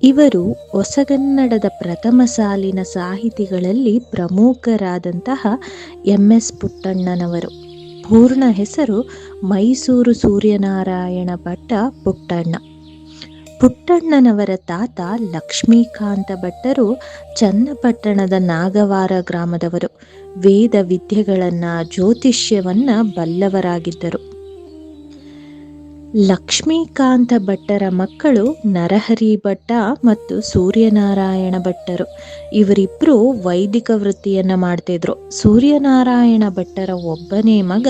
ಇವರು ಹೊಸಗನ್ನಡದ ಪ್ರಥಮ ಸಾಲಿನ ಸಾಹಿತಿಗಳಲ್ಲಿ ಪ್ರಮುಖರಾದಂತಹ ಎಂ.ಎಸ್. ಪುಟ್ಟಣ್ಣನವರು. ಪೂರ್ಣ ಹೆಸರು ಮೈಸೂರು ಸೂರ್ಯನಾರಾಯಣ ಭಟ್ಟ ಪುಟ್ಟಣ್ಣ. ಪುಟ್ಟಣ್ಣನವರ ತಾತ ಲಕ್ಷ್ಮೀಕಾಂತ ಭಟ್ಟರು ಚನ್ನಪಟ್ಟಣದ ನಾಗವಾರ ಗ್ರಾಮದವರು. ವೇದ ವಿದ್ಯೆಗಳನ್ನು, ಜ್ಯೋತಿಷ್ಯವನ್ನ ಬಲ್ಲವರಾಗಿದ್ದರು. ಲಕ್ಷ್ಮೀಕಾಂತ ಭಟ್ಟರ ಮಕ್ಕಳು ನರಹರಿ ಭಟ್ಟ ಮತ್ತು ಸೂರ್ಯನಾರಾಯಣ ಭಟ್ಟರು. ಇವರಿಬ್ಬರು ವೈದಿಕ ವೃತ್ತಿಯನ್ನ ಮಾಡ್ತಿದ್ರು. ಸೂರ್ಯನಾರಾಯಣ ಭಟ್ಟರ ಒಬ್ಬನೇ ಮಗ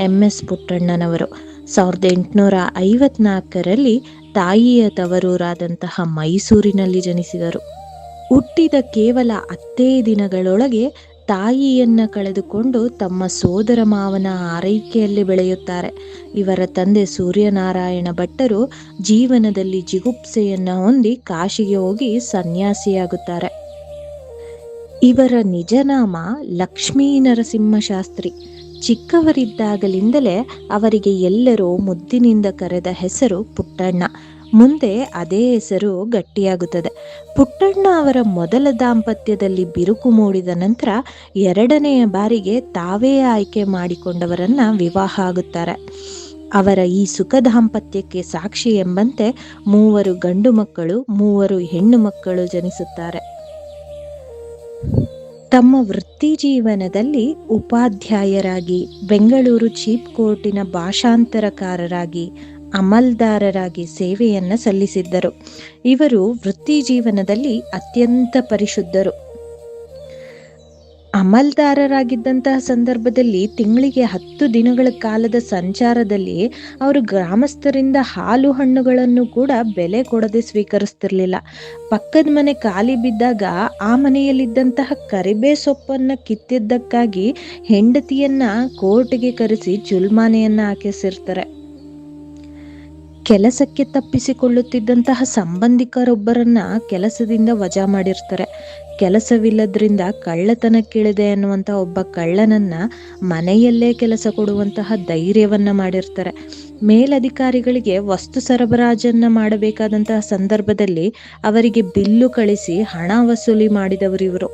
ಎಂ.ಎಸ್. ಪುಟ್ಟಣ್ಣನವರು 1854ರಲ್ಲಿ ತಾಯಿಯ ತವರೂರಾದಂತಹ ಮೈಸೂರಿನಲ್ಲಿ ಜನಿಸಿದರು. ಹುಟ್ಟಿದ ಕೇವಲ 10 ದಿನಗಳೊಳಗೆ ತಾಯಿಯನ್ನ ಕಳೆದುಕೊಂಡು ತಮ್ಮ ಸೋದರ ಮಾವನ ಆರೈಕೆಯಲ್ಲಿ ಬೆಳೆಯುತ್ತಾರೆ. ಇವರ ತಂದೆ ಸೂರ್ಯನಾರಾಯಣ ಭಟ್ಟರು ಜೀವನದಲ್ಲಿ ಜಿಗುಪ್ಸೆಯನ್ನ ಹೊಂದಿ ಕಾಶಿಗೆ ಹೋಗಿ ಸನ್ಯಾಸಿಯಾಗುತ್ತಾರೆ. ಇವರ ನಿಜನಾಮ ಲಕ್ಷ್ಮೀ ನರಸಿಂಹಶಾಸ್ತ್ರಿ. ಚಿಕ್ಕವರಿದ್ದಾಗಲಿಂದಲೇ ಅವರಿಗೆ ಎಲ್ಲರೂ ಮುದ್ದಿನಿಂದ ಕರೆದ ಹೆಸರು ಪುಟ್ಟಣ್ಣ. ಮುಂದೆ ಅದೇ ಹೆಸರು ಗಟ್ಟಿಯಾಗುತ್ತದೆ. ಪುಟ್ಟಣ್ಣ ಅವರ ಮೊದಲ ದಾಂಪತ್ಯದಲ್ಲಿ ಬಿರುಕು ಮೂಡಿದ ನಂತರ ಎರಡನೆಯ ಬಾರಿಗೆ ತಾವೇ ಆಯ್ಕೆ ಮಾಡಿಕೊಂಡವರನ್ನ ವಿವಾಹ ಆಗುತ್ತಾರೆ. ಅವರ ಈ ಸುಖ ದಾಂಪತ್ಯಕ್ಕೆ ಸಾಕ್ಷಿ ಎಂಬಂತೆ 3 ಗಂಡು ಮಕ್ಕಳು, 3 ಹೆಣ್ಣು ಮಕ್ಕಳು ಜನಿಸುತ್ತಾರೆ. ತಮ್ಮ ವೃತ್ತಿ ಜೀವನದಲ್ಲಿ ಉಪಾಧ್ಯಾಯರಾಗಿ, ಬೆಂಗಳೂರು ಚೀಪ್ ಕೋರ್ಟಿನ ಭಾಷಾಂತರಕಾರರಾಗಿ, ಅಮಲ್ದಾರರಾಗಿ ಸೇವೆಯನ್ನ ಸಲ್ಲಿಸಿದ್ದರು. ಇವರು ವೃತ್ತಿ ಜೀವನದಲ್ಲಿ ಅತ್ಯಂತ ಪರಿಶುದ್ಧರು. ಅಮಲ್ದಾರರಾಗಿದ್ದಂತಹ ಸಂದರ್ಭದಲ್ಲಿ ತಿಂಗಳಿಗೆ 10 ದಿನಗಳ ಕಾಲದ ಸಂಚಾರದಲ್ಲಿ ಅವರು ಗ್ರಾಮಸ್ಥರಿಂದ ಹಾಲು ಹಣ್ಣುಗಳನ್ನು ಕೂಡ ಬೆಲೆ ಕೊಡದೆ ಸ್ವೀಕರಿಸ್ತಿರ್ಲಿಲ್ಲ. ಪಕ್ಕದ ಮನೆ ಖಾಲಿ ಬಿದ್ದಾಗ ಆ ಮನೆಯಲ್ಲಿದ್ದಂತಹ ಕರಿಬೇ ಸೊಪ್ಪನ್ನ ಕಿತ್ತಿದ್ದಕ್ಕಾಗಿ ಹೆಂಡತಿಯನ್ನ ಕೋರ್ಟ್ಗೆ ಕರೆಸಿ ಜುಲ್ಮಾನೆಯನ್ನ ಹಾಕಿಸಿರ್ತಾರೆ. ಕೆಲಸಕ್ಕೆ ತಪ್ಪಿಸಿಕೊಳ್ಳುತ್ತಿದ್ದಂತಹ ಸಂಬಂಧಿಕರೊಬ್ಬರನ್ನ ಕೆಲಸದಿಂದ ವಜಾ ಮಾಡಿರ್ತಾರೆ. ಕೆಲಸವಿಲ್ಲದ್ರಿಂದ ಕಳ್ಳತನಕ್ಕಿಳಿದೆ ಅನ್ನುವಂಥ ಒಬ್ಬ ಕಳ್ಳನನ್ನ ಮನೆಯಲ್ಲೇ ಕೆಲಸ ಕೊಡುವಂತಹ ಧೈರ್ಯವನ್ನ ಮಾಡಿರ್ತಾರೆ. ಮೇಲಧಿಕಾರಿಗಳಿಗೆ ವಸ್ತು ಸರಬರಾಜನ್ನ ಮಾಡಬೇಕಾದಂತಹ ಸಂದರ್ಭದಲ್ಲಿ ಅವರಿಗೆ ಬಿಲ್ಲು ಕಳಿಸಿ ಹಣ ವಸೂಲಿ ಮಾಡಿದವರಿವರು.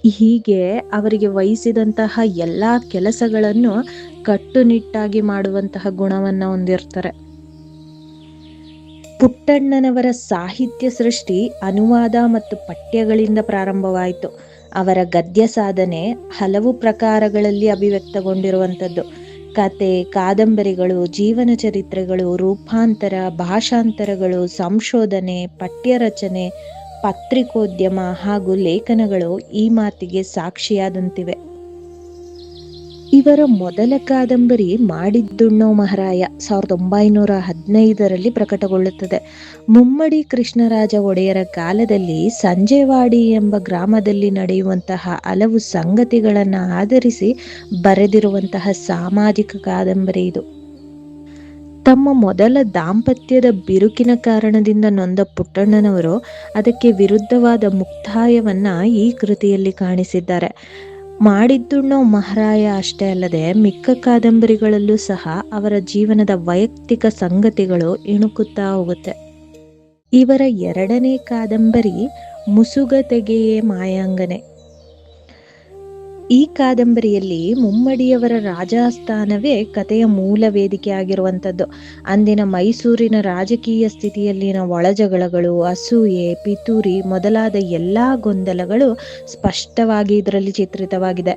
ಹೀಗೆ ಅವರಿಗೆ ವಹಿಸಿದಂತಹ ಎಲ್ಲ ಕೆಲಸಗಳನ್ನು ಕಟ್ಟುನಿಟ್ಟಾಗಿ ಮಾಡುವಂತಹ ಗುಣವನ್ನ ಹೊಂದಿರ್ತಾರೆ. ಪುಟ್ಟಣ್ಣನವರ ಸಾಹಿತ್ಯ ಸೃಷ್ಟಿ ಅನುವಾದ ಮತ್ತು ಪಠ್ಯಗಳಿಂದ ಪ್ರಾರಂಭವಾಯಿತು. ಅವರ ಗದ್ಯ ಸಾಧನೆ ಹಲವು ಪ್ರಕಾರಗಳಲ್ಲಿ ಅಭಿವ್ಯಕ್ತಗೊಂಡಿರುವಂಥದ್ದು. ಕತೆ, ಕಾದಂಬರಿಗಳು, ಜೀವನ ಚರಿತ್ರೆಗಳು, ರೂಪಾಂತರ, ಭಾಷಾಂತರಗಳು, ಸಂಶೋಧನೆ, ಪಠ್ಯರಚನೆ, ಪತ್ರಿಕೋದ್ಯಮ ಹಾಗೂ ಲೇಖನಗಳು ಈ ಮಾತಿಗೆ ಸಾಕ್ಷಿಯಾದಂತಿವೆ. ಇವರ ಮೊದಲ ಕಾದಂಬರಿ ಮಾಡಿದ್ದುಣ್ಣೋ ಮಹಾರಾಯ 1915ರಲ್ಲಿ ಪ್ರಕಟಗೊಳ್ಳುತ್ತದೆ. ಮುಮ್ಮಡಿ ಕೃಷ್ಣರಾಜ ಒಡೆಯರ ಕಾಲದಲ್ಲಿ ಸಂಜೆವಾಡಿ ಎಂಬ ಗ್ರಾಮದಲ್ಲಿ ನಡೆಯುವಂತಹ ಹಲವು ಸಂಗತಿಗಳನ್ನು ಆಧರಿಸಿ ಬರೆದಿರುವಂತಹ ಸಾಮಾಜಿಕ ಕಾದಂಬರಿ ಇದು. ತಮ್ಮ ಮೊದಲ ದಾಂಪತ್ಯದ ಬಿರುಕಿನ ಕಾರಣದಿಂದ ನೊಂದ ಪುಟ್ಟಣ್ಣನವರು ಅದಕ್ಕೆ ವಿರುದ್ಧವಾದ ಮುಕ್ತಾಯವನ್ನ ಈ ಕೃತಿಯಲ್ಲಿ ಕಾಣಿಸಿದ್ದಾರೆ. ಮಾಡಿದ್ದುಣ್ಣೋ ಮಹಾರಾಯ ಅಷ್ಟೇ ಅಲ್ಲದೆ ಮಿಕ್ಕ ಕಾದಂಬರಿಗಳಲ್ಲೂ ಸಹ ಅವರ ಜೀವನದ ವೈಯಕ್ತಿಕ ಸಂಗತಿಗಳು ಇಣುಕುತ್ತಾ ಹೋಗುತ್ತೆ. ಇವರ ಎರಡನೇ ಕಾದಂಬರಿ ಮುಸುಗ ತೆಗೆಯೇ ಮಾಯಾಂಗನೆ. ಈ ಕಾದಂಬರಿಯಲ್ಲಿ ಮುಮ್ಮಡಿಯವರ ರಾಜಾಸ್ಥಾನವೇ ಕಥೆಯ ಮೂಲ ವೇದಿಕೆ ಆಗಿರುವಂಥದ್ದು. ಅಂದಿನ ಮೈಸೂರಿನ ರಾಜಕೀಯ ಸ್ಥಿತಿಯಲ್ಲಿನ ಒಳಜಗಳಗಳು, ಅಸೂಯೆ, ಪಿತೂರಿ ಮೊದಲಾದ ಎಲ್ಲಾ ಗೊಂದಲಗಳು ಸ್ಪಷ್ಟವಾಗಿ ಇದರಲ್ಲಿ ಚಿತ್ರಿತವಾಗಿದೆ.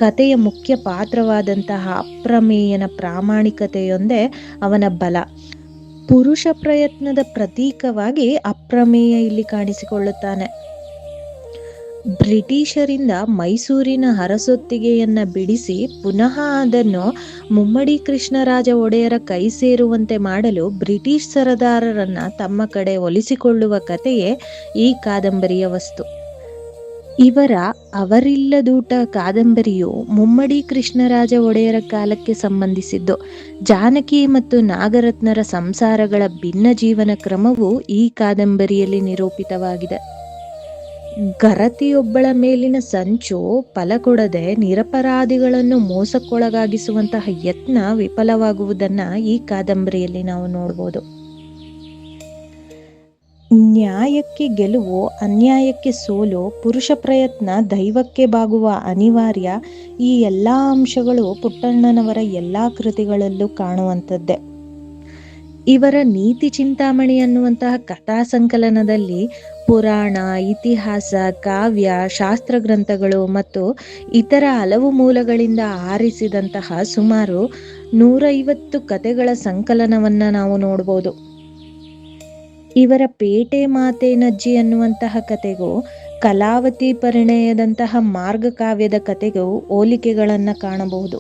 ಕಥೆಯ ಮುಖ್ಯ ಪಾತ್ರವಾದಂತಹ ಅಪ್ರಮೇಯನ ಪ್ರಾಮಾಣಿಕತೆಯೊಂದೇ ಅವನ ಬಲ. ಪುರುಷ ಪ್ರಯತ್ನದ ಪ್ರತೀಕವಾಗಿ ಅಪ್ರಮೇಯ ಇಲ್ಲಿ ಕಾಣಿಸಿಕೊಳ್ಳುತ್ತಾನೆ. ಬ್ರಿಟಿಷರಿಂದ ಮೈಸೂರಿನ ಅರಸೊತ್ತಿಗೆಯನ್ನ ಬಿಡಿಸಿ ಪುನಃ ಅದನ್ನು ಮುಮ್ಮಡಿ ಕೃಷ್ಣರಾಜ ಒಡೆಯರ ಕೈ ಸೇರುವಂತೆ ಮಾಡಲು ಬ್ರಿಟಿಷ್ ಸರದಾರರನ್ನ ತಮ್ಮ ಕಡೆ ಒಲಿಸಿಕೊಳ್ಳುವ ಕಥೆಯೇ ಈ ಕಾದಂಬರಿಯ ವಸ್ತು. ಇವರ ಅವರಿಲ್ಲದೂಟ ಕಾದಂಬರಿಯು ಮುಮ್ಮಡಿ ಕೃಷ್ಣರಾಜ ಒಡೆಯರ ಕಾಲಕ್ಕೆ ಸಂಬಂಧಿಸಿದ್ದು. ಜಾನಕಿ ಮತ್ತು ನಾಗರತ್ನರ ಸಂಸಾರಗಳ ಭಿನ್ನ ಜೀವನ ಕ್ರಮವು ಈ ಕಾದಂಬರಿಯಲ್ಲಿ ನಿರೂಪಿತವಾಗಿದೆ. ಗರತಿಯೊಬ್ಬಳ ಮೇಲಿನ ಸಂಚು ಫಲ ಕೊಡದೆ ನಿರಪರಾಧಿಗಳನ್ನು ಮೋಸಕ್ಕೊಳಗಾಗಿಸುವಂತಹ ಯತ್ನ ವಿಫಲವಾಗುವುದನ್ನ ಈ ಕಾದಂಬರಿಯಲ್ಲಿ ನಾವು ನೋಡ್ಬೋದು. ನ್ಯಾಯಕ್ಕೆ ಗೆಲುವು, ಅನ್ಯಾಯಕ್ಕೆ ಸೋಲು, ಪುರುಷ ಪ್ರಯತ್ನ ದೈವಕ್ಕೆ ಬಾಗುವ ಅನಿವಾರ್ಯ, ಈ ಎಲ್ಲ ಅಂಶಗಳು ಪುಟ್ಟಣ್ಣನವರ ಎಲ್ಲ ಕೃತಿಗಳಲ್ಲೂ ಕಾಣುವಂಥದ್ದೇ. ಇವರ ನೀತಿ ಚಿಂತಾಮಣಿ ಅನ್ನುವಂತಹ ಕಥಾ ಸಂಕಲನದಲ್ಲಿ ಪುರಾಣ, ಇತಿಹಾಸ, ಕಾವ್ಯ, ಶಾಸ್ತ್ರ ಗ್ರಂಥಗಳು ಮತ್ತು ಇತರ ಹಲವು ಮೂಲಗಳಿಂದ ಆರಿಸಿದಂತಹ ಸುಮಾರು 150 ಕಥೆಗಳ ಸಂಕಲನವನ್ನ ನಾವು ನೋಡ್ಬೋದು. ಇವರ ಪೇಟೆ ಮಾತೇನಜ್ಜಿ ಅನ್ನುವಂತಹ ಕಥೆಗೂ ಕಲಾವತಿ ಪರಿಣಯದಂತಹ ಮಾರ್ಗಕಾವ್ಯದ ಕಥೆಗೂ ಹೋಲಿಕೆಗಳನ್ನು ಕಾಣಬಹುದು.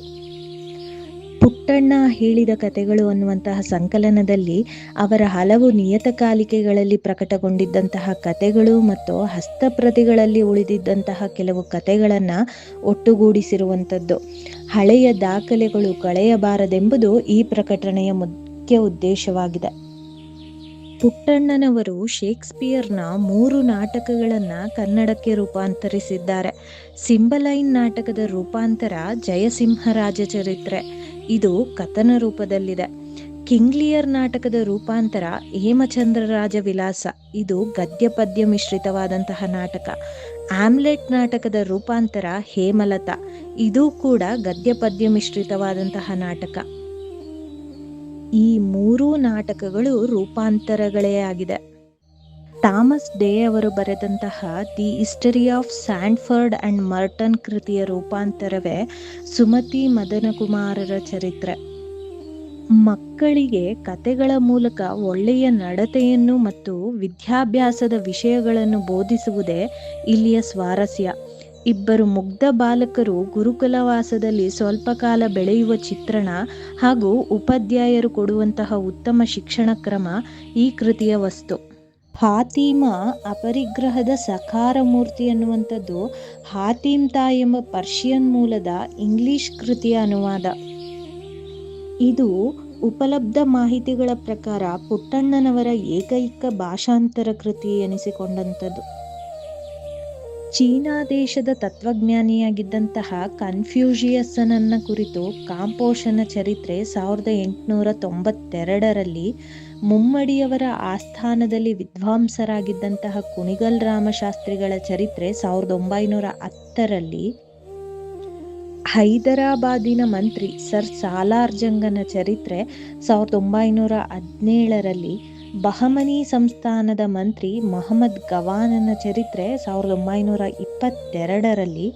ಪುಟ್ಟಣ್ಣ ಹೇಳಿದ ಕಥೆಗಳು ಅನ್ನುವಂತಹ ಸಂಕಲನದಲ್ಲಿ ಅವರ ಹಲವು ನಿಯತಕಾಲಿಕೆಗಳಲ್ಲಿ ಪ್ರಕಟಗೊಂಡಿದ್ದಂತಹ ಕಥೆಗಳು ಮತ್ತು ಹಸ್ತಪ್ರತಿಗಳಲ್ಲಿ ಉಳಿದಿದ್ದಂತಹ ಕೆಲವು ಕಥೆಗಳನ್ನು ಒಟ್ಟುಗೂಡಿಸಿರುವಂಥದ್ದು. ಹಳೆಯ ದಾಖಲೆಗಳು ಕಳೆಯಬಾರದೆಂಬುದು ಈ ಪ್ರಕಟಣೆಯ ಮುಖ್ಯ ಉದ್ದೇಶವಾಗಿದೆ. ಪುಟ್ಟಣ್ಣನವರು ಶೇಕ್ಸ್ಪಿಯರ್ನ 3 ನಾಟಕಗಳನ್ನು ಕನ್ನಡಕ್ಕೆ ರೂಪಾಂತರಿಸಿದ್ದಾರೆ. ಸಿಂಬಲೈನ್ ನಾಟಕದ ರೂಪಾಂತರ ಜಯಸಿಂಹರಾಜ ಚರಿತ್ರೆ, ಇದು ಕಥನ ರೂಪದಲ್ಲಿದೆ. ಕಿಂಗ್ ಲಿಯರ್ ನಾಟಕದ ರೂಪಾಂತರ ಹೇಮಚಂದ್ರ ರಾಜ ವಿಲಾಸ, ಇದು ಗದ್ಯ ಪದ್ಯ ಮಿಶ್ರಿತವಾದಂತಹ ನಾಟಕ. ಆಮ್ಲೆಟ್ ನಾಟಕದ ರೂಪಾಂತರ ಹೇಮಲತಾ, ಇದು ಕೂಡ ಗದ್ಯ ಪದ್ಯ ಮಿಶ್ರಿತವಾದಂತಹ ನಾಟಕ. ಈ 3 ನಾಟಕಗಳು ರೂಪಾಂತರಗಳೇ ಆಗಿದೆ. ಥಾಮಸ್ ಡೇ ಅವರು ಬರೆದಂತಹ ದಿ ಹಿಸ್ಟರಿ ಆಫ್ ಸ್ಯಾಂಡ್ಫರ್ಡ್ ಅಂಡ್ ಮರ್ಟನ್ ಕೃತಿಯ ರೂಪಾಂತರವೇ ಸುಮತಿ ಮದನಕುಮಾರರ ಚರಿತ್ರೆ. ಮಕ್ಕಳಿಗೆ ಕತೆಗಳ ಮೂಲಕ ಒಳ್ಳೆಯ ನಡತೆಯನ್ನು ಮತ್ತು ವಿದ್ಯಾಭ್ಯಾಸದ ವಿಷಯಗಳನ್ನು ಬೋಧಿಸುವುದೇ ಇಲ್ಲಿಯ ಸ್ವಾರಸ್ಯ. ಇಬ್ಬರು ಮುಗ್ಧ ಬಾಲಕರು ಗುರುಕುಲವಾಸದಲ್ಲಿ ಸ್ವಲ್ಪ ಕಾಲ ಬೆಳೆಯುವ ಚಿತ್ರಣ ಹಾಗೂ ಉಪಾಧ್ಯಾಯರು ಕೊಡುವಂತಹ ಉತ್ತಮ ಶಿಕ್ಷಣ ಕ್ರಮ ಈ ಕೃತಿಯ ವಸ್ತು. ಹಾತೀಮಾ ಅಪರಿಗ್ರಹದ ಸಕಾರ ಮೂರ್ತಿ ಅನ್ನುವಂಥದ್ದು ಹಾತೀಮ್ ತಾ ಎಂಬ ಪರ್ಷಿಯನ್ ಮೂಲದ ಇಂಗ್ಲಿಷ್ ಕೃತಿಯ ಅನುವಾದ. ಇದು ಉಪಲಬ್ಧ ಮಾಹಿತಿಗಳ ಪ್ರಕಾರ ಪುಟ್ಟಣ್ಣನವರ ಏಕೈಕ ಭಾಷಾಂತರ ಕೃತಿ ಎನಿಸಿಕೊಂಡಂಥದ್ದು. ಚೀನಾ ದೇಶದ ತತ್ವಜ್ಞಾನಿಯಾಗಿದ್ದಂತಹ ಕನ್ಫ್ಯೂಷಿಯಸ್ಸನನ್ನ ಕುರಿತು ಕಾಂಪೋಷನ ಚರಿತ್ರೆ 1892ರಲ್ಲಿ, ಮುಮ್ಮಡಿಯವರ ಆಸ್ಥಾನದಲ್ಲಿ ವಿದ್ವಾಂಸರಾಗಿದ್ದಂತಹ ಕುಣಿಗಲ್ ರಾಮಶಾಸ್ತ್ರಿಗಳ ಚರಿತ್ರೆ 1910ರಲ್ಲಿ, ಹೈದರಾಬಾದಿನ ಮಂತ್ರಿ ಸರ್ ಸಾಲಾರ್ ಜಂಗನ ಚರಿತ್ರೆ 1917ರಲ್ಲಿ, ಬಹಮನಿ ಸಂಸ್ಥಾನದ ಮಂತ್ರಿ ಮಹಮ್ಮದ್ ಗವಾನನ ಚರಿತ್ರೆ 1922ರಲ್ಲಿ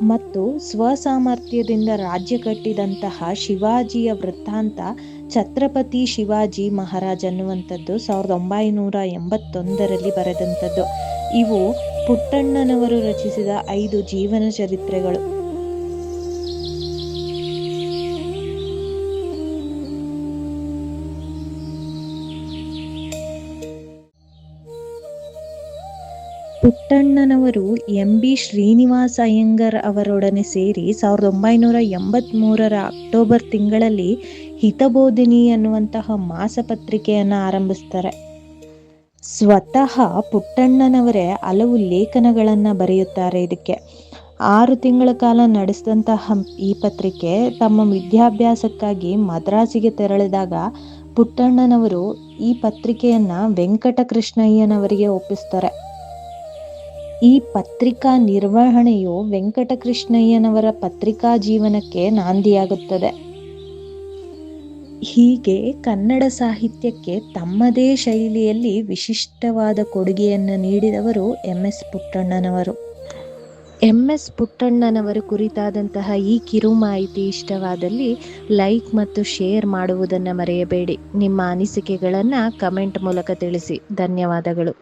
ಮತ್ತು ಸ್ವಸಾಮರ್ಥ್ಯದಿಂದ ರಾಜ್ಯ ಕಟ್ಟಿದಂತಹ ಶಿವಾಜಿಯ ವೃತ್ತಾಂತ ಛತ್ರಪತಿ ಶಿವಾಜಿ ಮಹಾರಾಜ್ ಅನ್ನುವಂಥದ್ದು 1981ರಲ್ಲಿ ಬರೆದಂಥದ್ದು. ಇವು ಪುಟ್ಟಣ್ಣನವರು ರಚಿಸಿದ 5 ಜೀವನ ಚರಿತ್ರೆಗಳು. ಪುಟ್ಟಣ್ಣನವರು ಎಂ.ಬಿ. ಶ್ರೀನಿವಾಸ ಅಯ್ಯಂಗಾರ್ ಅವರೊಡನೆ ಸೇರಿ 1983ರ ಅಕ್ಟೋಬರ್ ತಿಂಗಳಲ್ಲಿ ಹಿತಬೋಧಿನಿ ಅನ್ನುವಂತಹ ಮಾಸಪತ್ರಿಕೆಯನ್ನು ಆರಂಭಿಸ್ತಾರೆ. ಸ್ವತಃ ಪುಟ್ಟಣ್ಣನವರೇ ಹಲವು ಲೇಖನಗಳನ್ನು ಬರೆಯುತ್ತಾರೆ. ಇದಕ್ಕೆ 6 ತಿಂಗಳ ಕಾಲ ನಡೆಸಿದಂತಹ ಈ ಪತ್ರಿಕೆ ತಮ್ಮ ವಿದ್ಯಾಭ್ಯಾಸಕ್ಕಾಗಿ ಮದ್ರಾಸಿಗೆ ತೆರಳಿದಾಗ ಪುಟ್ಟಣ್ಣನವರು ಈ ಪತ್ರಿಕೆಯನ್ನು ವೆಂಕಟಕೃಷ್ಣಯ್ಯನವರಿಗೆ ಒಪ್ಪಿಸ್ತಾರೆ. ಈ ಪತ್ರಿಕಾ ನಿರ್ವಹಣೆಯು ವೆಂಕಟಕೃಷ್ಣಯ್ಯನವರ ಪತ್ರಿಕಾ ಜೀವನಕ್ಕೆ ನಾಂದಿಯಾಗುತ್ತದೆ. ಹೀಗೆ ಕನ್ನಡ ಸಾಹಿತ್ಯಕ್ಕೆ ತಮ್ಮದೇ ಶೈಲಿಯಲ್ಲಿ ವಿಶಿಷ್ಟವಾದ ಕೊಡುಗೆಯನ್ನು ನೀಡಿದವರು ಎಂ.ಎಸ್. ಪುಟ್ಟಣ್ಣನವರು. ಎಂ.ಎಸ್. ಪುಟ್ಟಣ್ಣನವರು ಕುರಿತಾದಂತಹ ಈ ಕಿರು ಮಾಹಿತಿ ಇಷ್ಟವಾದಲ್ಲಿ ಲೈಕ್ ಮತ್ತು ಶೇರ್ ಮಾಡುವುದನ್ನು ಮರೆಯಬೇಡಿ. ನಿಮ್ಮ ಅನಿಸಿಕೆಗಳನ್ನು ಕಮೆಂಟ್ ಮೂಲಕ ತಿಳಿಸಿ. ಧನ್ಯವಾದಗಳು.